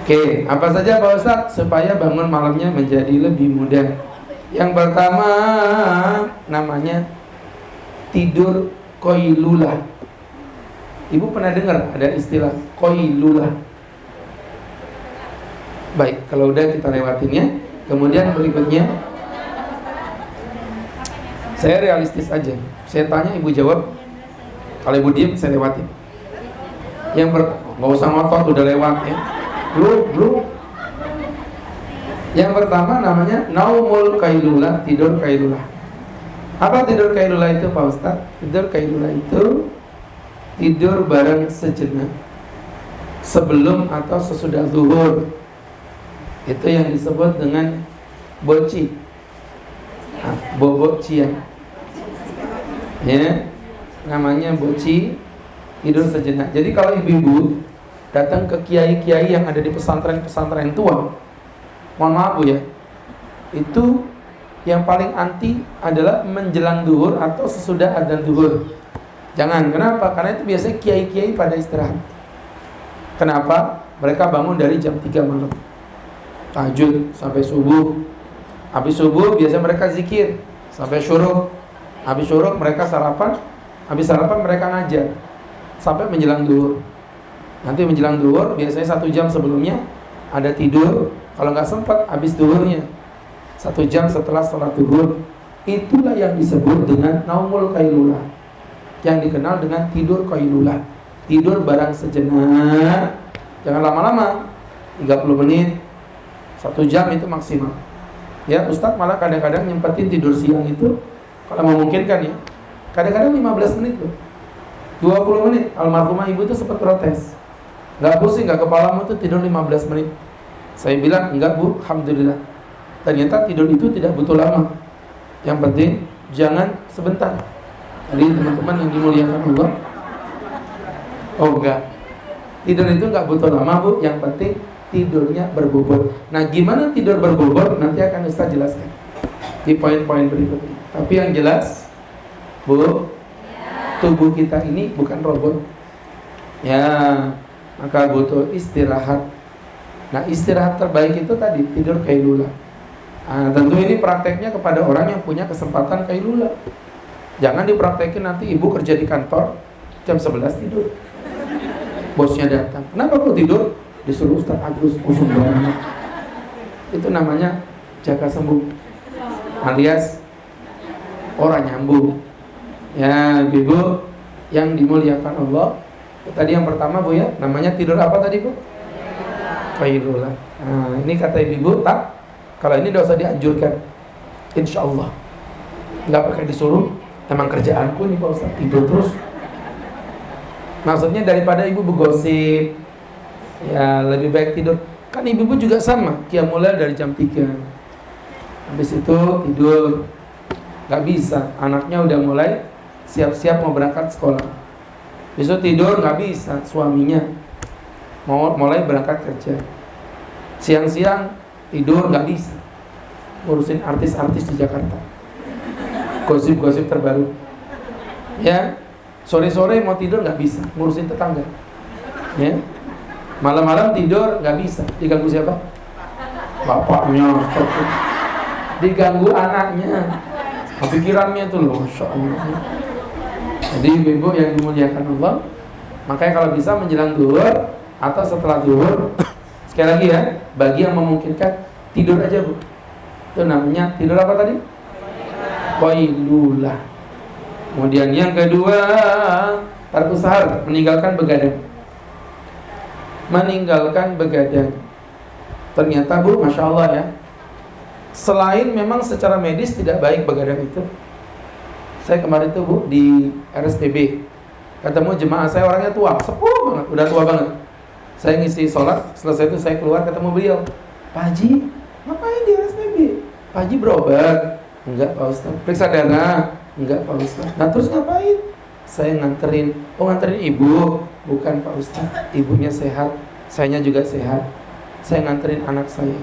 Oke, apa saja Pak Ustadz supaya bangun malamnya menjadi lebih mudah? Yang pertama namanya tidur qailulah. Ibu pernah dengar ada istilah qailulah? Baik, kalau udah kita lewatin ya. Kemudian berikutnya, saya realistis aja. Saya tanya ibu jawab. Kalau ibu diem saya lewatin. Nggak usah ngotot udah lewat ya. Belum. Yang pertama namanya naumul qailulah, tidur qailulah. Apa tidur qailulah itu Pak Ustaz? Tidur qailulah itu tidur bareng sejenak sebelum atau sesudah zuhur. Itu yang disebut dengan boci, bobocian. Ya, namanya boci, tidur sejenak. Jadi kalau ibu-ibu datang ke kiai-kiai yang ada di pesantren-pesantren tua, mohon maaf Bu ya, itu yang paling anti adalah menjelang duhur atau sesudah adzan duhur. Jangan, kenapa? Karena itu biasanya kiai-kiai pada istirahat. Kenapa? Mereka bangun dari jam 3 malam, tahajud sampai subuh. Habis subuh biasanya mereka zikir sampai syuruk. Habis syuruk mereka sarapan. Habis sarapan mereka ngajar sampai menjelang duhur. Nanti menjelang duhur biasanya 1 jam sebelumnya ada tidur. Kalau nggak sempat habis duhurnya 1 jam setelah sholat duhur. Itulah yang disebut dengan naumul qailulah, yang dikenal dengan tidur qailulah. Tidur barang sejenak, jangan lama-lama, 30 menit 1 jam itu maksimal. Ya Ustadz malah kadang-kadang nyempetin tidur siang itu kalau memungkinkan ya, kadang-kadang 15 menit tuh, 20 menit. Almarhumah ibu tuh sempat protes, nggak pusing, nggak kepalamu tuh tidur 15 menit. Saya bilang, enggak Bu, alhamdulillah. Ternyata tidur itu tidak butuh lama. Yang penting jangan sebentar. Jadi teman-teman yang dimuliakan Allah, oh enggak, tidur itu enggak butuh lama Bu. Yang penting tidurnya berbobot. Nah gimana tidur berbobot nanti akan Ustaz jelaskan di poin-poin berikutnya. Tapi yang jelas Bu, tubuh kita ini bukan robot. Ya, maka butuh istirahat. Nah istirahat terbaik itu tadi tidur qailulah. Nah, tentu ini prakteknya kepada orang yang punya kesempatan qailulah. Jangan dipraktekin nanti ibu kerja di kantor jam 11 tidur, bosnya datang, kenapa kok tidur? Disuruh Ustaz Agus usung banget. Itu namanya jaga sembuh, alias orang nyambung. Ya ibu yang dimuliakan Allah, tadi yang pertama Bu ya, namanya tidur apa tadi Bu? Qailulah. Nah, ini kata ibu tak, kalau ini dosa dianjurkan, insya Allah nggak pakai disuruh. Emang kerjaanku nih Pak Ustaz tidur terus. Maksudnya daripada ibu bergosip, ya lebih baik tidur. Kan ibu juga sama, qiyamul dari jam 3. Habis itu tidur. Nggak bisa, anaknya udah mulai siap-siap mau berangkat sekolah. Besok tidur nggak bisa, suaminya mau mulai berangkat kerja. Siang-siang tidur nggak bisa, ngurusin artis-artis di Jakarta, gosip-gosip terbaru. Ya, sore-sore mau tidur nggak bisa, ngurusin tetangga. Ya, malam-malam tidur nggak bisa, diganggu siapa? Bapaknya. Diganggu anaknya, pikirannya tuh loh, masya Allah. Jadi ibu yang dimuliakan Allah, makanya kalau bisa menjelang duhur atau setelah duhur, sekali lagi ya, bagi yang memungkinkan tidur aja Bu. Itu namanya tidur apa tadi? Qailulah. Kemudian yang kedua, tarku sahar, meninggalkan begadang. Meninggalkan begadang. Ternyata Bu, masya Allah ya, selain memang secara medis tidak baik begadang itu. Saya kemarin tuh Bu di RSPB, ketemu jemaah saya, orangnya tua, sepuh banget, udah tua banget. Saya ngisi sholat, selesai itu saya keluar ketemu beliau. Pak Haji, ngapain di RSPB? Pak Haji berobat? Enggak Pak Ustaz. Periksa darah? Enggak Pak Ustaz. Nah terus ngapain? Saya nganterin. Oh nganterin ibu? Bukan Pak Ustaz, ibunya sehat, sayanya juga sehat. Saya nganterin anak saya,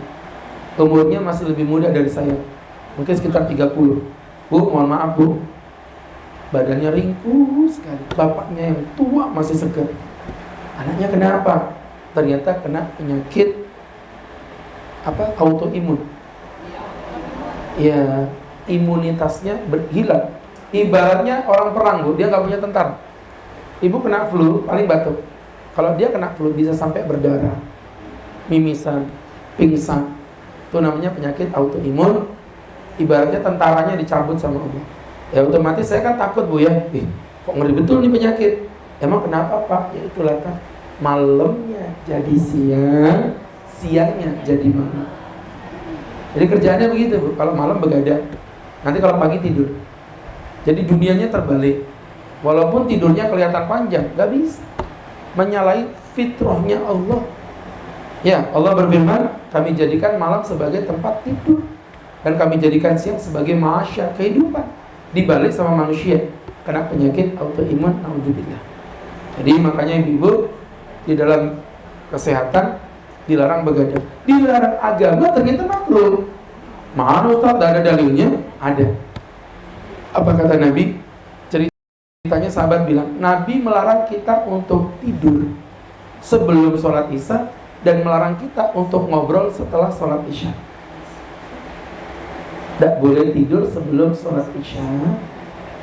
umurnya masih lebih muda dari saya, mungkin sekitar 30. Bu, mohon maaf Bu, badannya ringkus sekali. Bapaknya yang tua masih segar. Anaknya kenapa? Ternyata kena penyakit autoimun. Ya, imunitasnya hilang. Ibaratnya orang perang, Bu, dia nggak punya tentara. Ibu kena flu, paling batuk. Kalau dia kena flu bisa sampai berdarah, mimisan, pingsan. Itu namanya penyakit autoimun. Ibaratnya tentaranya dicabut sama Allah. Ya otomatis saya kan takut, Bu, ya. Kok ngeri betul nih penyakit. Emang kenapa, Pak? Ya itulah kan. Malamnya jadi siang, siangnya jadi malam. Jadi kerjaannya begitu, Bu. Kalau malam begadang, nanti kalau pagi tidur. Jadi dunianya terbalik. Walaupun tidurnya kelihatan panjang, gak bisa menyalahi fitrahnya Allah. Ya, Allah berfirman, kami jadikan malam sebagai tempat tidur dan kami jadikan siang sebagai masyarakat kehidupan. Dibalik sama manusia kena penyakit autoimun, naudzubillah. Jadi makanya ibu-ibu di dalam kesehatan dilarang begadang. Dilarang agama ternyata makruh. Mana Ustaz, ada dalilnya? Ada. Apa kata Nabi? Ceritanya sahabat bilang, Nabi melarang kita untuk tidur sebelum sholat isya dan melarang kita untuk ngobrol setelah sholat isya. Tidak boleh tidur sebelum sholat isya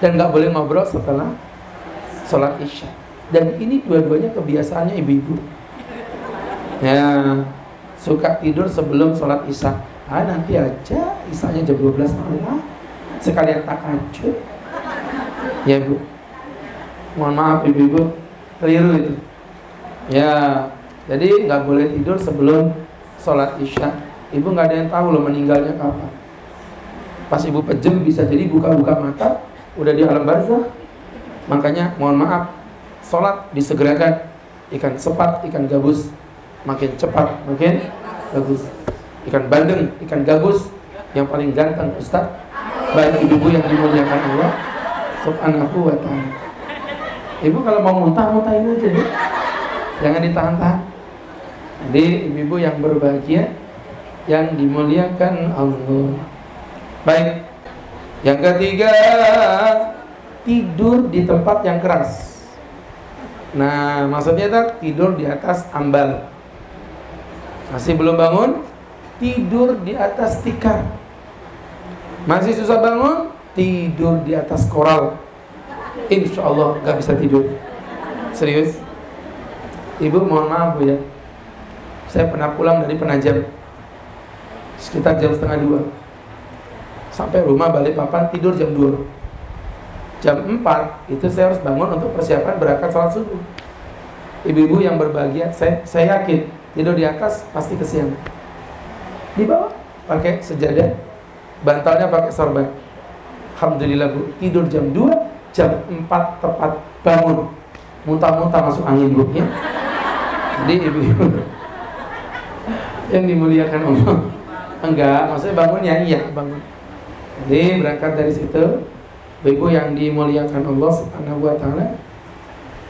dan nggak boleh ngobrol setelah sholat isya. Dan ini dua-duanya kebiasaannya ibu-ibu. Ya, suka tidur sebelum sholat isya. Nanti aja isyanya jam 12 malam, sekalian tahajud. Ya, Bu. Mohon maaf ibu-ibu, keliru itu. Ya, jadi nggak boleh tidur sebelum sholat isya. Ibu nggak ada yang tahu loh meninggalnya kapan. Pas ibu pejem bisa jadi buka-buka mata udah di alam barzakh. Makanya mohon maaf, sholat disegerakan. Ikan sepat, ikan gabus makin cepat, makin bagus. Ikan bandeng, ikan gabus yang paling ganteng, Ustaz. Baik ibu-ibu yang dimuliakan Allah Subhanahu wa ta'ala. Ibu kalau mau muntah-muntahin aja, Bu. Jangan ditahan-tahan. Jadi ibu-ibu yang berbahagia, yang dimuliakan Allah. Baik. Yang ketiga, tidur di tempat yang keras. Nah, maksudnya tidur di atas ambal. Masih belum bangun, tidur di atas tikar. Masih susah bangun, tidur di atas koral. Insya Allah gak bisa tidur. Serius. Ibu mohon maaf, Bu, ya. Saya pernah pulang dari Penajam sekitar jam 1:30. Sampai rumah Balikpapan tidur jam 2. Jam 4 itu saya harus bangun untuk persiapan berangkat sholat subuh. Ibu-ibu yang berbahagia, saya yakin tidur di atas pasti kesiangan. Di bawah pakai sejadah, bantalnya pakai sorban. Alhamdulillah, Bu, tidur jam 2, jam 4 tepat bangun. Muntah-muntah masuk angin, Bu, ya. Jadi ibu-ibu yang dimuliakan Allah, enggak, maksudnya bangun ya, iya bangun. Jadi berangkat dari situ, ibu yang dimuliakan Allah Subhanahu wa ta'ala,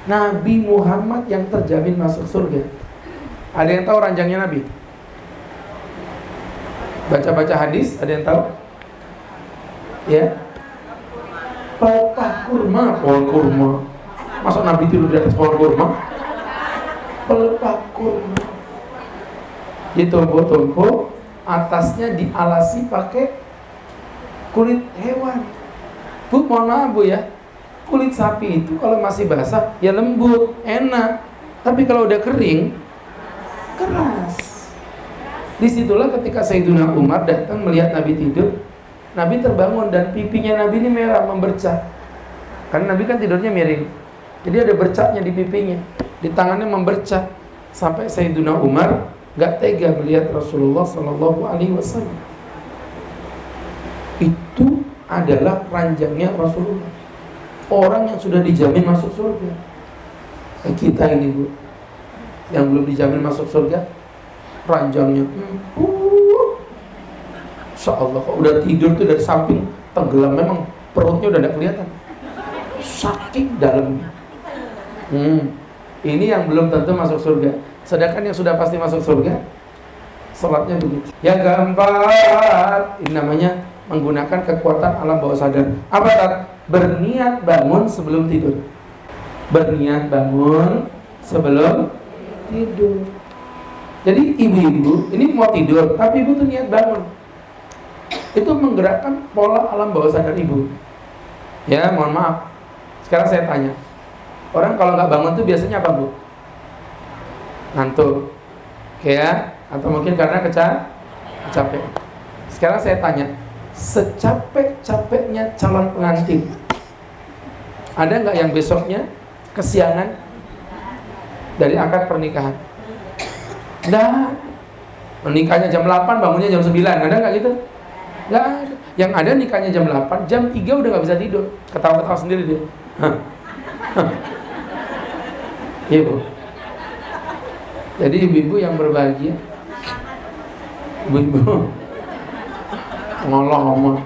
Nabi Muhammad yang terjamin masuk surga. Ada yang tahu ranjangnya Nabi? Baca-baca hadis, ada yang tahu? Ya, pelepah kurma, pohon kurma. Masa Nabi tidur di atas pohon kurma? Pelepah kurma. Ditumpuk-tumpuk, atasnya dialasi pakai kulit hewan. Bu, mohon maaf, Bu, ya. Kulit sapi itu kalau masih basah ya lembut, enak. Tapi kalau udah kering, keras. Disitulah ketika Sayyidina Umar datang melihat Nabi tidur, Nabi terbangun dan pipinya Nabi ini merah, membercak. Karena Nabi kan tidurnya miring, jadi ada bercaknya di pipinya, di tangannya membercak. Sampai Sayyidina Umar gak tega melihat Rasulullah Sallallahu Alaihi Wasallam. Itu adalah ranjangnya Rasulullah, orang yang sudah dijamin masuk surga. Kita ini, Bu, yang belum dijamin masuk surga, ranjangnya Insya Allah kok udah tidur tuh dari samping tenggelam, memang perutnya udah tidak kelihatan, saking dalamnya. Ini yang belum tentu masuk surga. Sedangkan yang sudah pasti masuk surga, sholatnya begitu. Yang keempat, ini namanya menggunakan kekuatan alam bawah sadar. Apa tak? Berniat bangun sebelum tidur. Berniat bangun sebelum tidur. Jadi ibu-ibu ini mau tidur, tapi ibu tuh niat bangun. Itu menggerakkan pola alam bawah sadar ibu. Ya, mohon maaf. Sekarang saya tanya, orang kalau nggak bangun tuh biasanya apa, Bu? Ngantuk, kayak, atau mungkin karena capek. Sekarang saya tanya, secapek-capeknya calon pengantin, ada nggak yang besoknya kesiangan dari akad pernikahan? Nggak. Menikahnya jam 8, bangunnya jam 9, ada nggak gitu? Nggak ada. Yang ada nikahnya jam 8, jam 3 udah nggak bisa tidur, ketawa-ketawa sendiri dia. Iya, Bu. Jadi ibu-ibu yang berbahagia, ibu-ibu ngomong,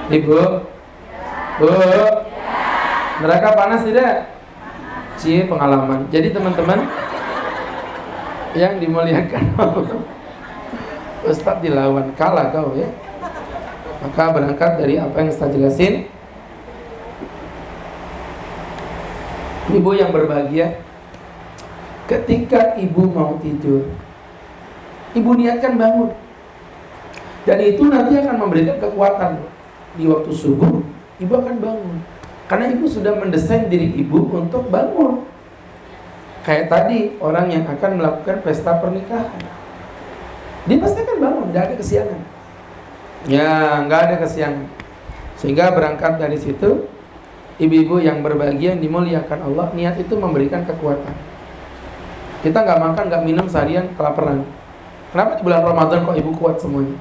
ibu, Bu, neraka panas tidak? Cie, pengalaman. Jadi teman-teman yang dimuliakan Ustadz dilawan, kalah kau ya. Maka berangkat dari apa yang saya jelasin, ibu yang berbahagia, ketika ibu mau tidur, ibu niatkan bangun, dan itu nanti akan memberikan kekuatan. Di waktu subuh ibu akan bangun, karena ibu sudah mendesain diri ibu untuk bangun. Kayak tadi orang yang akan melakukan pesta pernikahan, dia pasti akan bangun, nggak ada kesiangan. Ya, nggak ada kesiangan. Sehingga berangkat dari situ, ibu-ibu yang berbahagia yang dimuliakan Allah, niat itu memberikan kekuatan. Kita nggak makan, nggak minum seharian kelaparan. Kenapa di bulan Ramadan kok ibu kuat semuanya?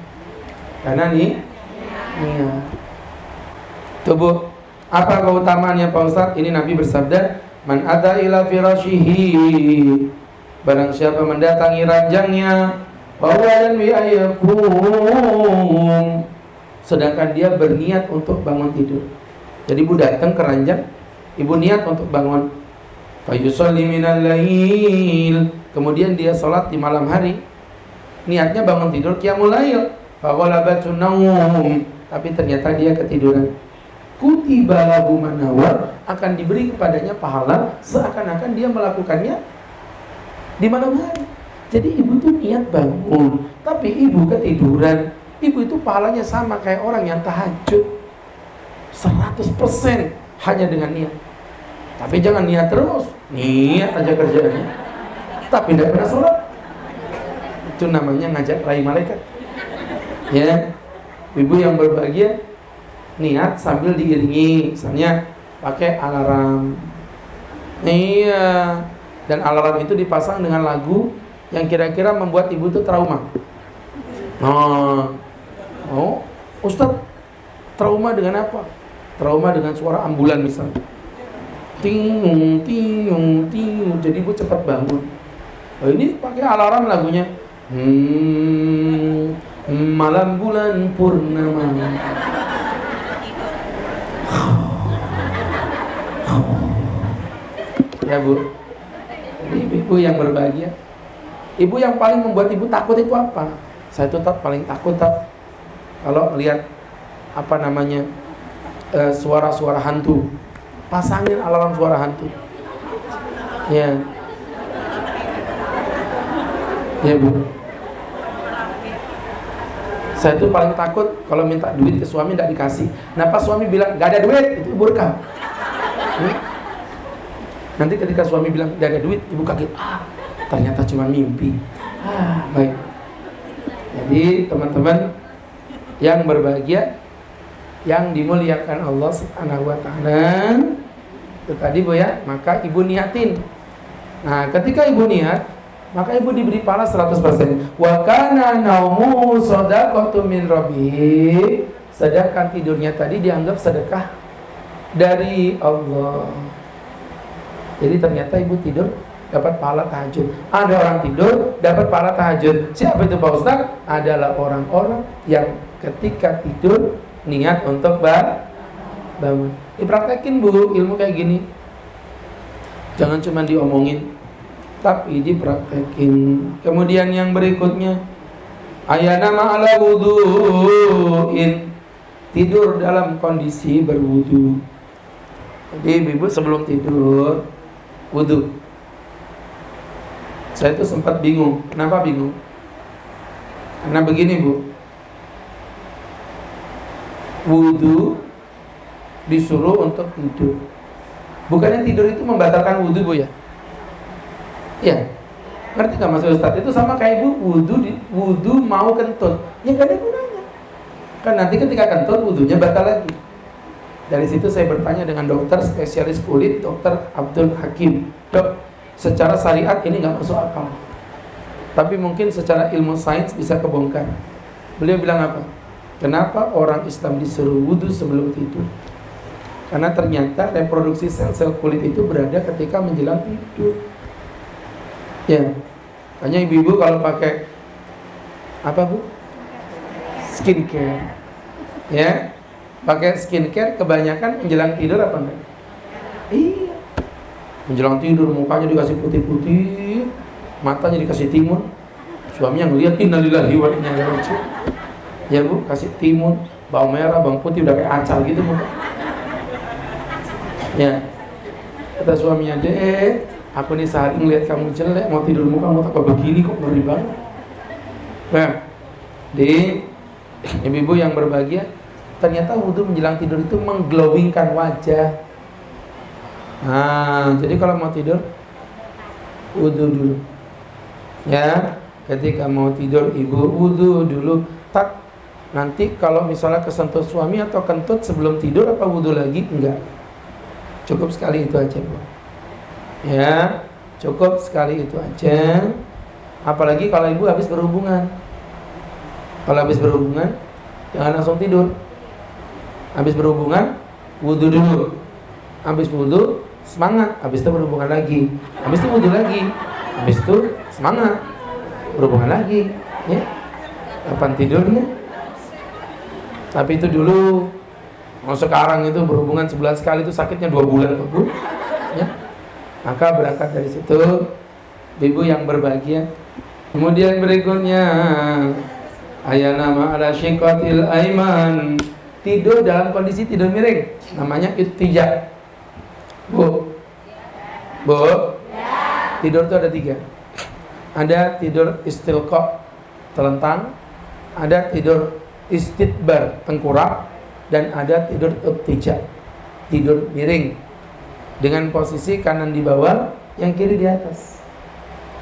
Karena niat. Tuh, Bu, apa keutamaannya Pak Ustadz? Ini Nabi bersabda, man ata ila firashihi, barang siapa mendatangi ranjangnya, bawalan wi ayakum, sedangkan dia berniat untuk bangun tidur. Jadi ibu datang ke ranjang, ibu niat untuk bangun, fayusalli minal lail, kemudian dia sholat di malam hari, niatnya bangun tidur qiyamul lail, faghalabatun naum, tapi ternyata dia ketiduran, kutiba lahu manawar, akan diberi kepadanya pahala seakan-akan dia melakukannya di malam hari. Jadi ibu tuh niat bangun, tapi ibu ketiduran. Ibu itu pahalanya sama kayak orang yang tahajud 100% hanya dengan niat. Tapi jangan niat terus, niat aja kerjaannya, tapi tidak pernah sholat. Itu namanya ngajak raih malaikat. Ya, ibu yang berbahagia, niat sambil diiringi, misalnya pakai alarm. Iya, dan alarm itu dipasang dengan lagu yang kira-kira membuat ibu itu trauma. Oh, Ustadz, trauma dengan apa? Trauma dengan suara ambulan misalnya. Tiung, tiung, tiung. Jadi ibu cepat bangun. Oh, ini pakai alarm lagunya. Malam bulan purnama. Ya, Bu. Jadi ibu yang berbahagia, ibu yang paling membuat ibu takut itu apa? Saya tuh paling takut kalau melihat suara-suara hantu. Pasangin alarm suara hantu. Ya. Ya, Bu. Saya tuh paling takut kalau minta duit ke suami tidak dikasih. Nah, pas suami bilang gak ada duit, itu ibu rekam. Nanti ketika suami bilang gak ada duit, ibu kaget. Ternyata cuma mimpi. Baik. Jadi teman-teman yang berbahagia, yang dimuliakan Allah Subhanahu wa Ta'ala, itu tadi, Bu ya, maka ibu niatin. Nah, ketika ibu niat, maka ibu diberi pahala 100%. Wa kana naumu shadaqatu min rabbih, sedangkan tidurnya tadi dianggap sedekah dari Allah. Jadi ternyata ibu tidur dapat pahala tahajud. Ada orang tidur dapat pahala tahajud. Siapa itu Pak Ustaz? Adalah orang-orang yang ketika tidur niat untuk bangun. Dipraktekin, Bu, ilmu kayak gini. Jangan cuma diomongin, tapi dipraktekin. Kemudian yang berikutnya, ayana ma'ala wudu'in, tidur dalam kondisi berwudu. Jadi ibu sebelum tidur wudu. Saya tuh sempat bingung. Kenapa bingung? Karena begini Bu, wudu disuruh untuk tidur. Bukannya tidur itu membatalkan wudu Bu ya? Iya. Ngerti nggak Mas Ustadz? Itu sama kayak Bu, wudu mau kentut, ya nggak ada gunanya. Kan nanti ketika kentut wudunya batal lagi. Dari situ saya bertanya dengan dokter spesialis kulit, Dokter Abdul Hakim. Dok, secara syariat ini nggak masuk akal. Tapi mungkin secara ilmu sains bisa kebongkar. Beliau bilang apa? Kenapa orang Islam disuruh wudu sebelum tidur? Karena ternyata reproduksi sel-sel kulit itu berada ketika menjelang tidur. Ya, hanya ibu-ibu kalau pakai apa Bu? Skincare. Ya, pakai skincare kebanyakan menjelang tidur apa enggak? Iya. Menjelang tidur mukanya dikasih putih-putih, matanya dikasih timun. Suaminya ngeliat, innalillahi wa inna ilaihi raji'un. Ya Bu, kasih timun, bawang merah, bawang putih udah kayak acar gitu muka. Ya. Kata suaminya, "Dek, aku nih sehari ngeliat kamu jelek, mau tidur muka mau tak begini kok, ngeri banget." Nah, di ibu-ibu yang berbahagia, ternyata wudhu menjelang tidur itu mengglowingkan wajah. Nah, jadi kalau mau tidur wudhu dulu. Ya, ketika mau tidur ibu wudhu dulu. Tak, nanti kalau misalnya kesentuh suami atau kentut sebelum tidur apa wudhu lagi? Enggak. Cukup sekali itu aja Bu. Ya, cukup sekali itu aja. Apalagi kalau ibu habis berhubungan. Kalau habis berhubungan jangan langsung tidur. Habis berhubungan wudhu dulu. Habis wudhu semangat. Habis itu berhubungan lagi. Habis itu wudhu lagi. Habis itu semangat berhubungan lagi. Ya, kapan tidurnya? Tapi itu dulu. Mau sekarang itu berhubungan sebulan sekali itu sakitnya 2 bulan Bu. Ya. Maka berangkat dari situ ibu yang berbahagia. Kemudian berikutnya ayana ma'ala syiqatil aiman, tidur dalam kondisi tidur miring, namanya ittija. Bu, tidur itu ada 3. Ada tidur istilqa, telentang. Ada tidur istidbar, tengkurap. Dan ada tidur ittija, tidur miring, dengan posisi kanan di bawah, yang kiri di atas.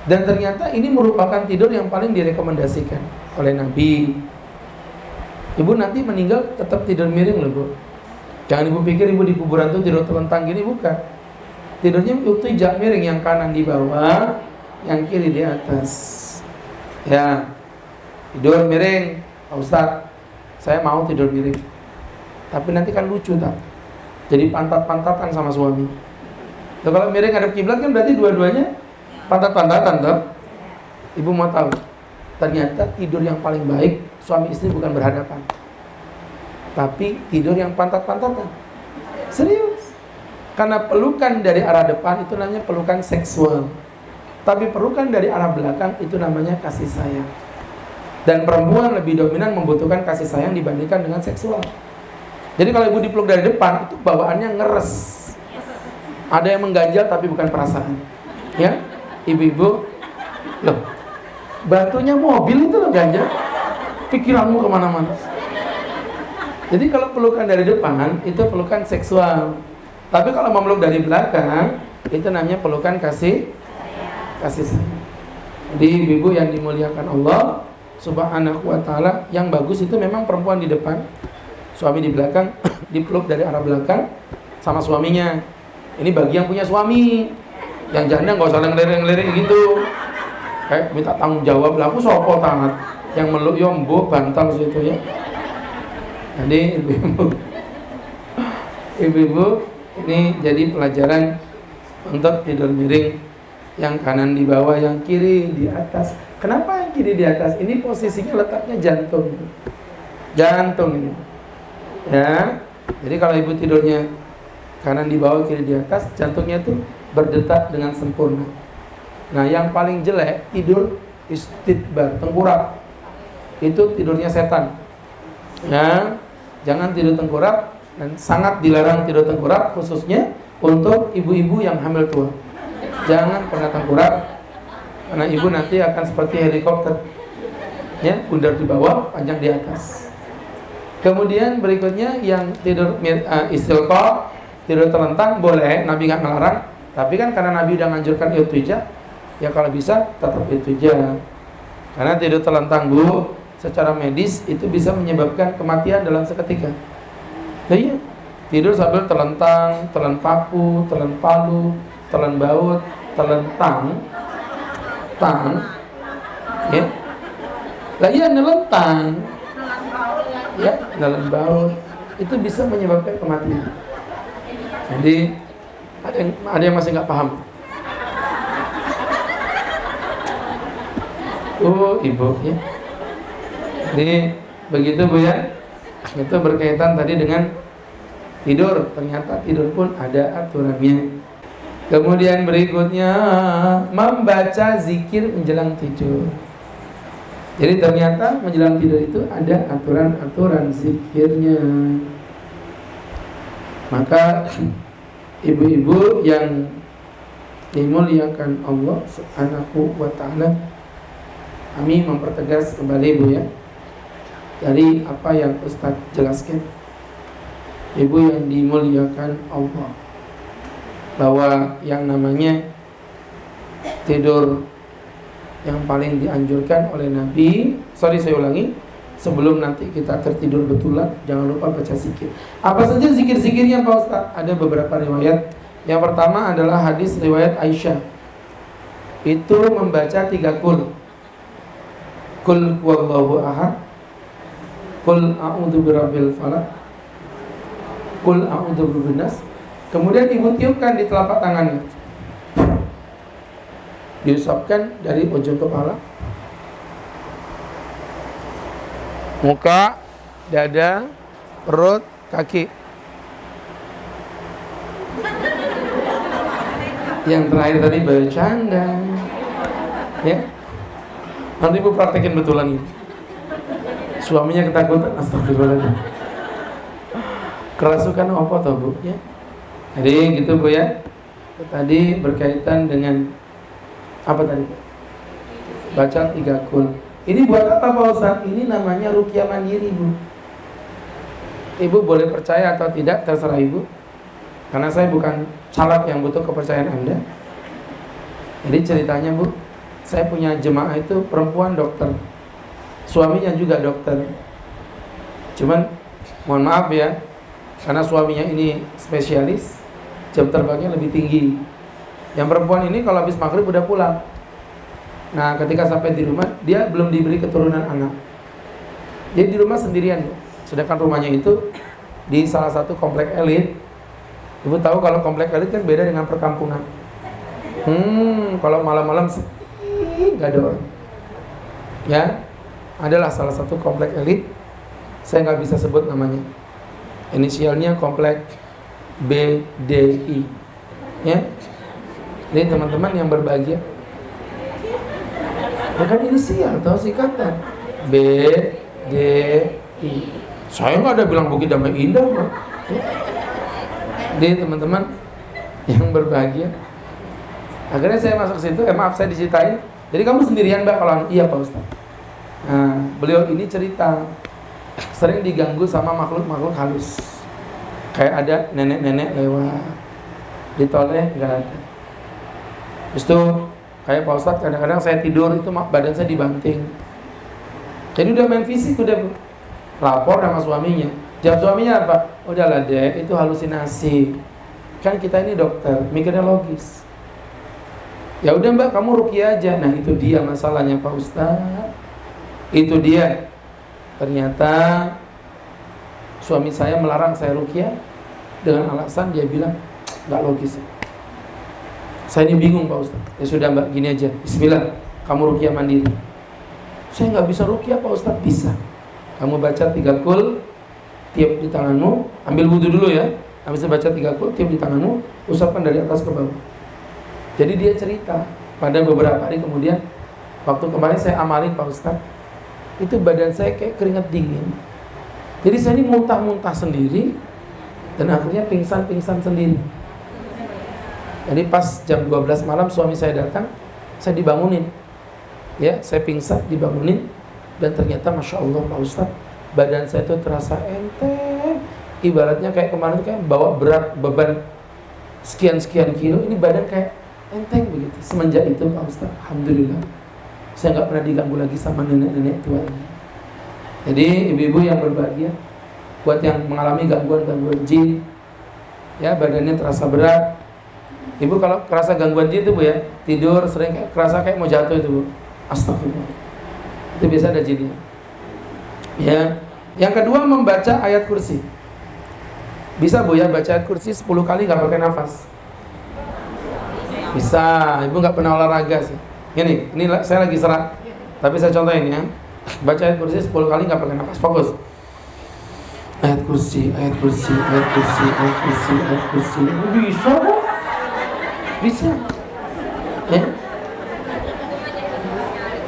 Dan ternyata ini merupakan tidur yang paling direkomendasikan oleh Nabi. Ibu nanti meninggal tetap tidur miring loh Bu. Jangan ibu pikir ibu di kuburan tuh tidur telentang gini, bukan. Tidurnya ittija, miring, yang kanan di bawah, yang kiri di atas. Ya, tidur miring. Pak Ustadz, saya mau tidur miring, tapi nanti kan lucu tak? Jadi pantat-pantatan sama suami. Tuh, kalau miring hadap kiblat kan berarti dua-duanya pantat-pantatan toh. Ibu mau tahu? Ternyata tidur yang paling baik suami istri bukan berhadapan, tapi tidur yang pantat-pantatan. Serius. Karena pelukan dari arah depan itu namanya pelukan seksual. Tapi pelukan dari arah belakang itu namanya kasih sayang. Dan perempuan lebih dominan membutuhkan kasih sayang dibandingkan dengan seksual. Jadi kalau ibu dipeluk dari depan itu bawaannya ngeres. Ada yang mengganjal tapi bukan perasaan. Ya, ibu-ibu, loh, batunya mobil itu loh ganjal. Pikiranmu kemana-mana. Jadi kalau pelukan dari depan itu pelukan seksual. Tapi kalau memeluk dari belakang itu namanya pelukan kasih sayang. Jadi ibu-ibu yang dimuliakan Allah Subhanahu wa ta'ala, yang bagus itu memang perempuan di depan, suami di belakang, dipeluk dari arah belakang sama suaminya. Ini bagi yang punya suami. Yang janda nggak usah ngelirik-ngelirik gitu. Kayak minta tanggung jawab lah, aku sopo tangan. Yang meluk yombo bantal situ ya. Jadi ibu-ibu ini jadi pelajaran untuk tidur miring, yang kanan di bawah, yang kiri di atas. Kenapa yang kiri di atas? Ini posisinya letaknya jantung. Jantung ini. Ya. Jadi kalau ibu tidurnya kanan di bawah, kiri di atas, jantungnya itu berdetak dengan sempurna. Nah, yang paling jelek tidur istidbar, tengkurap. Itu tidurnya setan. Ya. Jangan tidur tengkurap, dan sangat dilarang tidur tengkurap, khususnya untuk ibu-ibu yang hamil tua. Jangan pernah tengkurap. Karena ibu nanti akan seperti helikopter, ya, bundar di bawah, panjang di atas. Kemudian berikutnya yang tidur istilqa, tidur terlentang boleh, Nabi nggak melarang. Tapi kan karena Nabi udah nganjurkan iltija, ya kalau bisa tetap iltija. Karena tidur terlentang, Bu, secara medis itu bisa menyebabkan kematian dalam seketika. Nah, iya, tidur sambil terlentang, telan paku, telan palu, telan baut, telan tang, ya. Lah iya nelentang, ya, nelan baut, itu bisa menyebabkan kematian. Jadi ada yang masih nggak paham. Oh, ibu, ya. Jadi begitu, Bu, ya. Itu berkaitan tadi dengan tidur. Ternyata tidur pun ada aturannya. Kemudian berikutnya membaca zikir menjelang tidur. Jadi ternyata menjelang tidur itu ada aturan-aturan zikirnya. Maka ibu-ibu yang dimuliakan Allah Subhanahu wa ta'ala, kami mempertegas kembali, Bu, ya, dari apa yang Ustaz jelaskan. Ibu yang dimuliakan Allah, bahwa yang namanya tidur yang paling dianjurkan oleh Nabi, saya ulangi, sebelum nanti kita tertidur betulan, jangan lupa baca zikir. Apa saja zikir-zikirnya, Pak Ustaz? Ada beberapa riwayat. Yang pertama adalah hadis riwayat Aisyah. Itu membaca 3 kul. Kul huwallahu ahad, kul a'udzu birabbil falaq, kul a'udzu birabbin nas. Kemudian ibu tiupkan di telapak tangannya, diusapkan dari ujung kepala, muka, dada, perut, kaki. Yang terakhir tadi bercanda, ya. Nanti ibu praktekin betulan ini. Suaminya ketakutan, astagfirullahaladzim. Kerasukan apa toh, Bu, ya? Jadi gitu, Bu, ya. Tadi berkaitan dengan apa tadi? Baca 3 kul. Ini buat apa, Pak Ustaz? Ini namanya ruqyah mandiri, Bu. Ibu boleh percaya atau tidak, terserah ibu. Karena saya bukan caleg yang butuh kepercayaan Anda. Jadi ceritanya, Bu, saya punya jemaah itu perempuan dokter, suaminya juga dokter. Cuman mohon maaf ya, karena suaminya ini spesialis, jam terbangnya lebih tinggi. Yang perempuan ini kalau habis maghrib udah pulang. Nah, ketika sampai di rumah, dia belum diberi keturunan anak. Jadi di rumah sendirian, Bu. Sedangkan rumahnya itu di salah satu komplek elit. Ibu tahu kalau komplek elit kan beda dengan perkampungan. Kalau malam-malam nggak ada orang. Ya, adalah salah satu komplek elit. Saya nggak bisa sebut namanya. Inisialnya komplek BDI. Ya, jadi teman-teman yang berbahagia, bukan inisial, tahu singkatan BDI. Saya nggak ada bilang Bukit Damai Indah, Pak. Jadi teman-teman yang berbahagia, akhirnya saya masuk ke situ. Maaf, saya diceritain. Jadi kamu sendirian, Mbak? Kalau iya, Pak Ustaz. Nah, beliau ini cerita sering diganggu sama makhluk-makhluk halus. Kayak ada nenek-nenek lewat, ditoleh nggak ada. Terus itu kayak Pak Ustaz, kadang-kadang saya tidur itu badan saya dibanting. Jadi udah main fisik, udah lapor sama suaminya. Jawab suaminya apa? Udahlah dek, itu halusinasi. Kan kita ini dokter, mikirnya logis. Ya udah Mbak, kamu ruqyah aja. Nah itu dia masalahnya, Pak Ustaz. Itu dia. Ternyata suami saya melarang saya ruqyah dengan alasan dia bilang nggak logis. Saya ini bingung, Pak Ustaz. Ya sudah Mbak, gini aja. Bismillah, kamu ruqyah mandiri. Saya nggak bisa ruqyah, Pak Ustaz. Bisa. Kamu baca 3 kul, tiup di tanganmu, ambil wudhu dulu ya. Habis baca 3 kul, tiup di tanganmu, usapkan dari atas ke bawah. Jadi dia cerita, pada beberapa hari kemudian, waktu kemarin saya amalin, Pak Ustaz, itu badan saya kayak keringat dingin. Jadi saya ini muntah-muntah sendiri, dan akhirnya pingsan-pingsan sendiri. Jadi pas jam 12 malam suami saya datang, saya dibangunin. Ya, saya pingsan, dibangunin, dan ternyata Masya Allah Pak Ustadz, badan saya itu terasa enteng. Ibaratnya kayak kemarin kayak bawa berat beban sekian-sekian kilo, ini badan kayak enteng begitu. Semenjak itu Pak Ustadz, Alhamdulillah, saya nggak pernah diganggu lagi sama nenek-nenek tua ini. Jadi ibu-ibu yang berbahagia, buat yang mengalami gangguan-gangguan jin, ya badannya terasa berat. Ibu kalau kerasa gangguan jin itu Bu ya, tidur sering kayak kerasa kayak mau jatuh itu Bu. Astagfirullah. Itu biasa ada jinnya. Ya. Yang kedua membaca ayat kursi. Bisa Bu ya baca ayat kursi 10 kali gak pakai nafas? Bisa. Ibu gak pernah olahraga sih. Ini saya lagi serat. Tapi saya contohin ya. Baca ayat kursi 10 kali gak pakai nafas. Fokus. Ayat kursi, ayat kursi, ayat kursi, ayat kursi, ayat kursi. Bisa Bu? Bisa. Ya.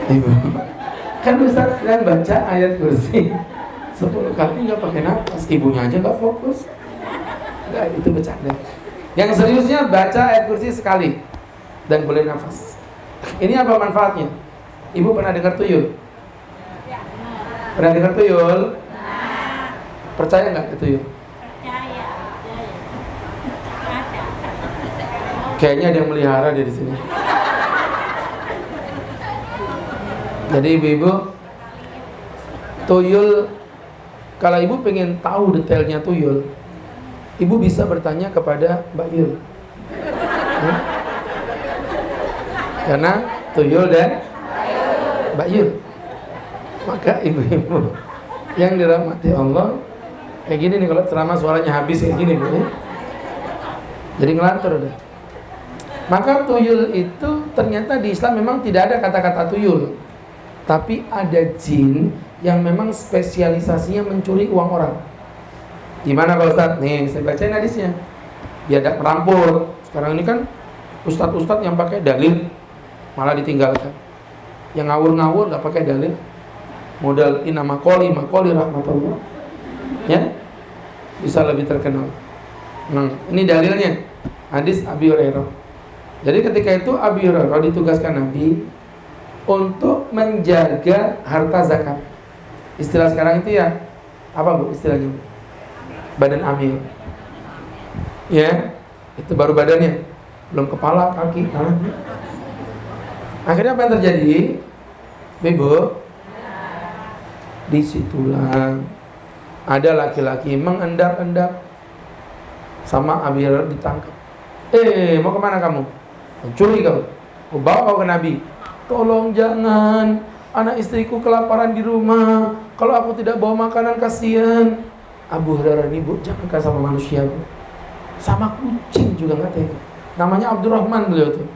Ibu. Kan Ustaz bilang baca ayat kursi 10 kali nggak pakai nafas, ibunya aja nggak fokus. Nggak, itu bercanda. Yang seriusnya baca ayat kursi sekali dan boleh nafas. Ini apa manfaatnya? Ibu pernah dengar tuyul? Pernah dengar tuyul? Percaya nggak ada tuyul? Kayaknya ada yang melihara dia di sini. Jadi ibu-ibu, tuyul, kalau ibu pengen tahu detailnya tuyul, ibu bisa bertanya kepada Mbak Yul. Karena tuyul dan Mbak Yul. Maka ibu-ibu yang dirahmati Allah, kayak gini nih kalau ceramah suaranya habis kayak gini Bu. Jadi ngelantur udah. Maka tuyul itu ternyata di Islam memang tidak ada kata-kata tuyul. Tapi ada jin yang memang spesialisasinya mencuri uang orang. Gimana Pak Ustadz? Nih saya bacain hadisnya. Dia ada perampok. Sekarang ini kan ustadz-ustadz yang pakai dalil malah ditinggalkan. Yang ngawur-ngawur gak pakai dalil, modal ina makoli rahmatullah, ya bisa lebih terkenal. Nah ini dalilnya, hadis Abi Hurairah. Jadi ketika itu Abi Hurairah ditugaskan Nabi untuk menjaga harta zakat. Istilah sekarang itu ya apa Bu istilahnya? Badan amil. Ya, itu baru badannya, belum kepala, kaki, tangan. Akhirnya apa yang terjadi? Ibu, disitulah ada laki-laki mengendap-endap sama Abi Hurairah ditangkap. Mau kemana kamu? Mencuri kau. Bawa kau ke Nabi. Tolong jangan, anak istriku kelaparan di rumah. Kalau aku tidak bawa makanan kasihan. Abu Hurairah ini Bu, jangankan sama manusia Bu, sama kucing juga nggak tega. Namanya Abdurrahman beliau tuh,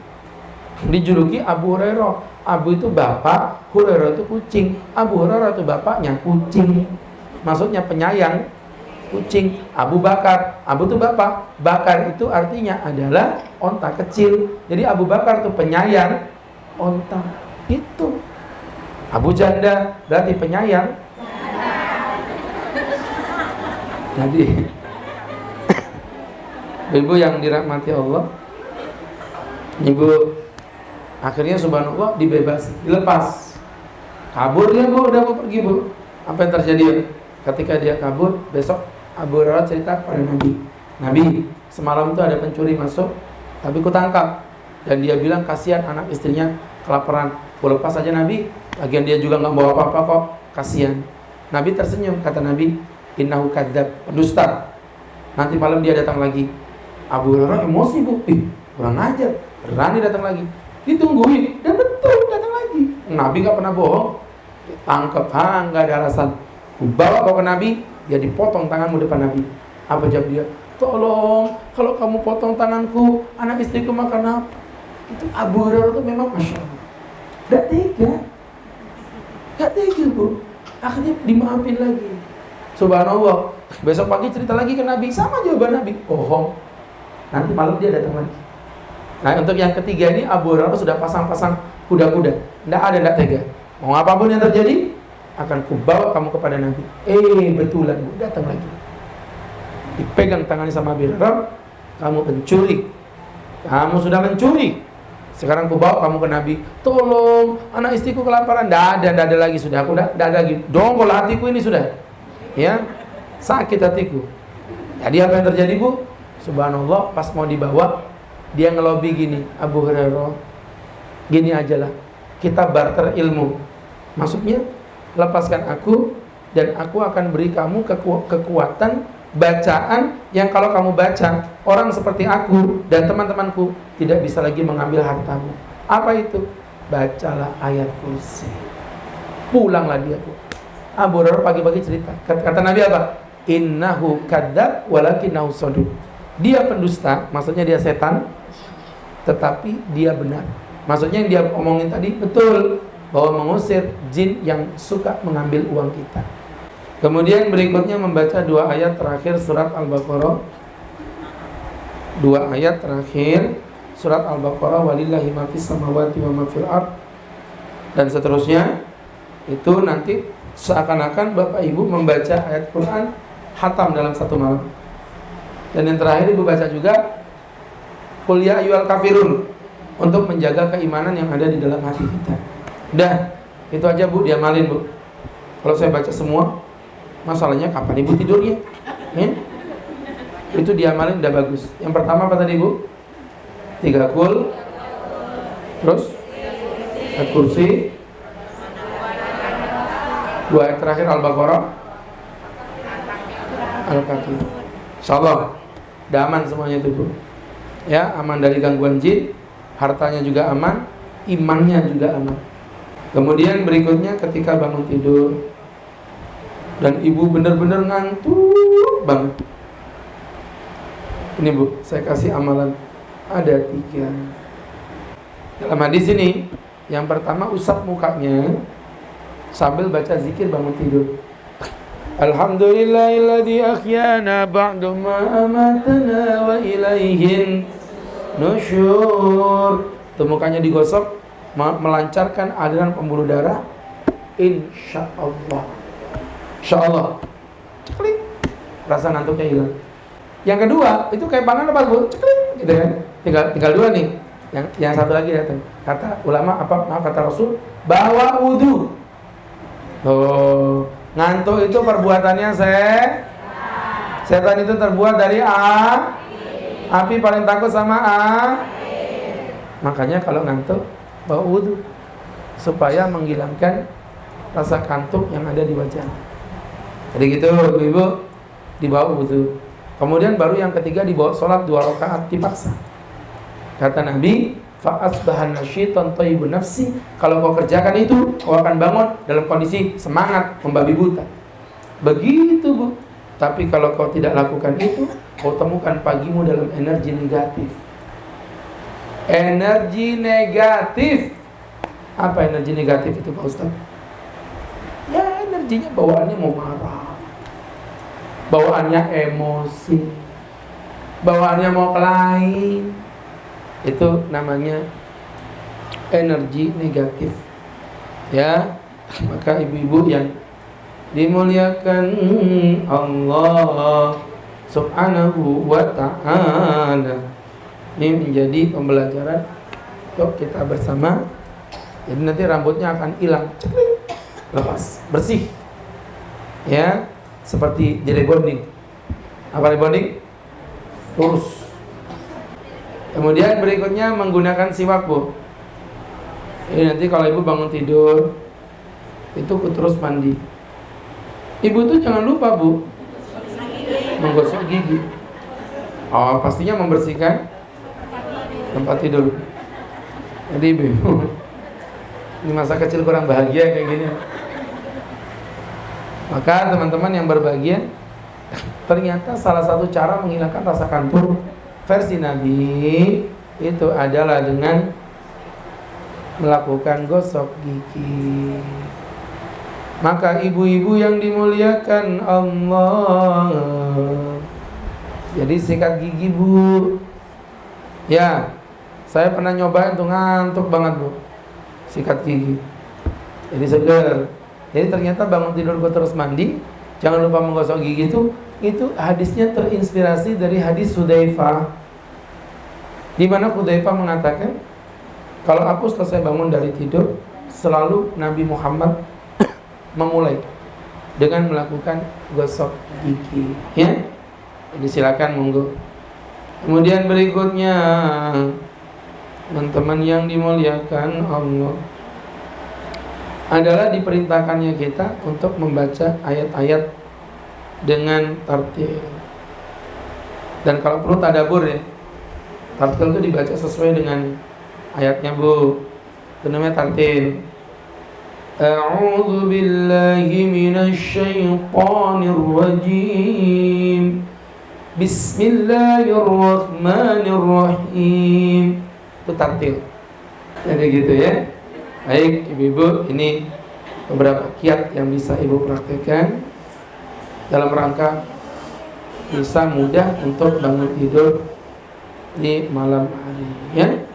dijuluki Abu Hurairah. Abu itu bapak, Hurairah itu kucing. Abu Hurairah itu bapaknya kucing, maksudnya penyayang kucing. Abu Bakar, Abu itu bapak, Bakar itu artinya adalah onta kecil. Jadi Abu Bakar itu penyayang onta. Itu Abu Janda berarti penyayang. Jadi ibu yang dirahmati Allah, ibu akhirnya subhanallah dibebas, dilepas. Kabur dia Bu, udah mau pergi Bu. Apa yang terjadi? Ketika dia kabur, besok Abu Hurairah cerita kepada Nabi, Nabi semalam itu ada pencuri masuk, tapi ku tangkap. Dan dia bilang kasihan anak istrinya kelaparan. Ku lepas saja Nabi, lagian dia juga nggak bawa apa-apa kok, kasihan. Nabi tersenyum, kata Nabi, innahu kadzab, pendusta. Nanti malam dia datang lagi. Abu Hurairah emosi Bu, kurang ajar, berani datang lagi. Ditungguin, dan betul datang lagi. Nabi gak pernah bohong. Tangkap, gak ada alasan. Bawa kau ke Nabi, dia dipotong tanganmu depan Nabi. Apa jawab dia? Tolong, kalau kamu potong tanganku, anak istriku makan apa? Itu Abu Hurairah itu memang Masya Allah, gak tega Bu. Akhirnya dimaafin lagi. Subhanallah, besok pagi cerita lagi ke Nabi, sama jawaban Nabi, bohong. Nanti malam dia datang lagi. Nah untuk yang ketiga ini Abu Hurairah sudah pasang-pasang kuda-kuda, tidak tega. Mau apapun yang terjadi, akan kubawa kamu kepada Nabi. Betulan Bu, datang lagi. Dipegang tangannya sama Abu Hurairah, kamu pencuri, kamu sudah mencuri Sekarang aku bawa kamu ke Nabi, tolong anak istriku kelaparan. Tidak ada lagi sudah, aku tidak ada lagi. Dongkol hatiku ini sudah, ya sakit hatiku. Jadi apa yang terjadi Bu? Subhanallah, pas mau dibawa dia ngelobi gini, Abu Hurairah, gini aja lah, kita barter ilmu. Maksudnya lepaskan aku dan aku akan beri kamu kekuatan bacaan yang kalau kamu baca, orang seperti aku dan teman-temanku tidak bisa lagi mengambil hartamu. Apa itu? Bacalah ayat kursi. Pulanglah dia Bu. Abu Hurairah pagi-pagi cerita. Kata Nabi apa? Innahu kadzdzab walakinnahu shadiq. Dia pendusta, maksudnya dia setan, tetapi dia benar. Maksudnya yang dia omongin tadi betul, bahwa mengusir jin yang suka mengambil uang kita. Kemudian berikutnya membaca 2 ayat terakhir surat Al-Baqarah. 2 ayat terakhir surat Al-Baqarah, walillahi ma fis samawati wa ma fil ard, dan seterusnya. Itu nanti seakan-akan Bapak Ibu membaca ayat Quran khatam dalam satu malam. Dan yang terakhir Ibu baca juga Qul ya ayyuhal kafirun, untuk menjaga keimanan yang ada di dalam hati kita. Udah, itu aja Bu, diamalin Bu. Kalau saya baca semua, masalahnya kapan Ibu tidurnya? Ya? Itu diamalin udah bagus. Yang pertama apa tadi Bu? 3 Qul, terus ayat kursi, 2 ayat terakhir Al-Baqarah, Al-Kahfi. Insyaallah udah aman semuanya itu Bu. Ya, aman dari gangguan jin, hartanya juga aman, imannya juga aman. Kemudian berikutnya ketika bangun tidur dan Ibu benar-benar ngantuk banget, ini Bu, saya kasih amalan. Ada 3. Dalam hadis ini, yang pertama usap mukanya sambil baca zikir bangun tidur. Alhamdulillahilladzi ahyana ba'da ma amatana wa ilaihin nusyur. Tuh mukanya digosok, melancarkan aliran pembuluh darah. Insyaallah. Insyaallah. Ceklik. Rasa ngantuknya hilang. Yang kedua, itu kayak pangan apa Bu? Ceklik, gitu kan. Tinggal 2 nih. Yang satu lagi datang. Kata ulama apa? Kata Rasul, bawa wudu. Oh, ngantuk itu perbuatannya setan itu terbuat dari api paling takut sama makanya kalau ngantuk bawa wudu supaya menghilangkan rasa kantuk yang ada di wajah. Jadi gitu Ibu-ibu, dibawa wudu. Kemudian baru yang ketiga dibawa sholat 2 rakaat dipaksa. Kata Nabi, fa'asbahan nasyitan thayyibun nafsi, kalau kau kerjakan itu, kau akan bangun dalam kondisi semangat, membabi buta. Begitu Bu. Tapi kalau kau tidak lakukan itu, kau temukan pagimu dalam energi negatif. Energi negatif. Apa energi negatif itu Pak Ustaz? Ya energinya bawaannya mau marah, bawaannya emosi, bawaannya mau kelahi. Itu namanya energi negatif. Ya, maka ibu-ibu yang dimuliakan Allah Subhanahu wa ta'ala, ini menjadi pembelajaran untuk kita bersama. Jadi nanti rambutnya akan hilang, lepas, bersih. Ya, seperti di rebonding. Apa rebonding? Lurus. Kemudian berikutnya menggunakan siwak Bu. Ini nanti kalau Ibu bangun tidur itu terus mandi. Ibu tuh jangan lupa Bu, menggosok gigi. Oh, pastinya membersihkan tempat tidur. Jadi Ibu, ini masa kecil kurang bahagia kayak gini. Maka teman-teman yang berbahagia, ternyata salah satu cara menghilangkan rasa kantuk versi Nabi itu adalah dengan melakukan gosok gigi. Maka ibu-ibu yang dimuliakan Allah, jadi sikat gigi Bu. Ya, saya pernah nyobain tuh, ngantuk banget Bu, sikat gigi. Jadi seger. Jadi ternyata bangun tidur gue terus mandi, jangan lupa menggosok gigi itu hadisnya terinspirasi dari hadis Hudzaifah, di mana Hudzaifah mengatakan Kalau aku selesai bangun dari tidur, selalu Nabi Muhammad memulai dengan melakukan gosok gigi, ya. Jadi silakan monggo. Kemudian berikutnya, teman-teman yang dimuliakan Allah, adalah diperintahkannya kita untuk membaca ayat-ayat dengan tartil. Dan kalau perlu tadabbur ya. Tartil itu dibaca sesuai dengan ayatnya, Bu. Itu namanya tartil. A'udzu billahi minasy syaithanir rajim. Bismillahirrahmanirrahim. Itu tartil. Jadi gitu ya. Baik, ibu-ibu, ini beberapa kiat yang bisa ibu praktekkan dalam rangka bisa mudah untuk bangun tidur di malam hari, ya.